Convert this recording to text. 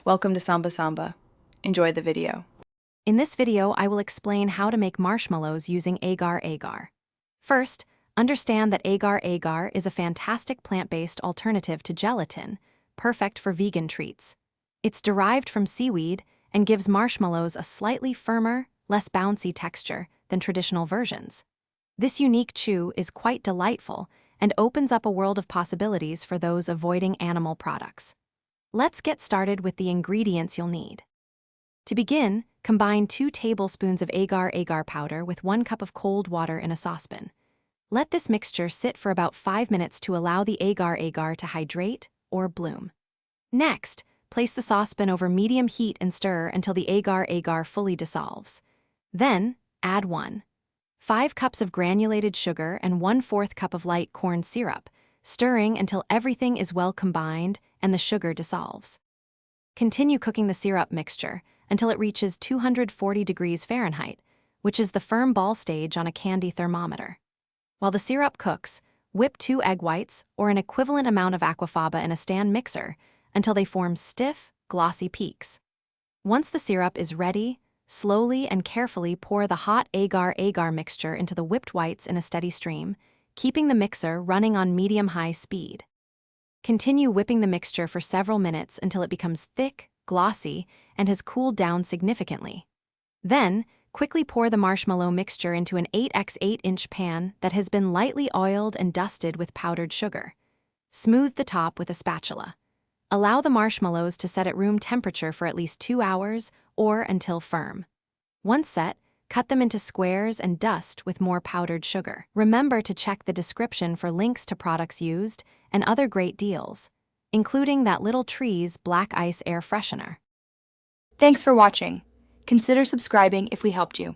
Welcome to Samba Samba. Enjoy the video. In this video, I will explain how to make marshmallows using Agar Agar. First, understand that Agar Agar is a fantastic plant-based alternative to gelatin, perfect for vegan treats. It's derived from seaweed and gives marshmallows a slightly firmer, less bouncy texture than traditional versions. This unique chew is quite delightful and opens up a world of possibilities for those avoiding animal products. Let's get started with the ingredients you'll need. To begin, combine 2 tablespoons of Agar Agar powder with 1 cup of cold water in a saucepan. Let this mixture sit for about 5 minutes to allow the Agar Agar to hydrate or bloom. Next, place the saucepan over medium heat and stir until the Agar Agar fully dissolves. Then, add 1.5 cups of granulated sugar and 1/4 cup of light corn syrup, stirring until everything is well combined and the sugar dissolves. Continue cooking the syrup mixture until it reaches 240 degrees Fahrenheit, which is the firm ball stage on a candy thermometer. While the syrup cooks, whip 2 egg whites or an equivalent amount of aquafaba in a stand mixer until they form stiff, glossy peaks. Once the syrup is ready, slowly and carefully pour the hot Agar Agar mixture into the whipped whites in a steady stream, keeping the mixer running on medium-high speed. Continue whipping the mixture for several minutes until it becomes thick, glossy, and has cooled down significantly. Then, quickly pour the marshmallow mixture into an 8x8-inch pan that has been lightly oiled and dusted with powdered sugar. Smooth the top with a spatula. Allow the marshmallows to set at room temperature for at least 2 hours or until firm. Once set, cut them into squares and dust with more powdered sugar. Remember to check the description for links to products used and other great deals, including that Little Trees Black Ice Air Freshener. Thanks for watching. Consider subscribing if we helped you.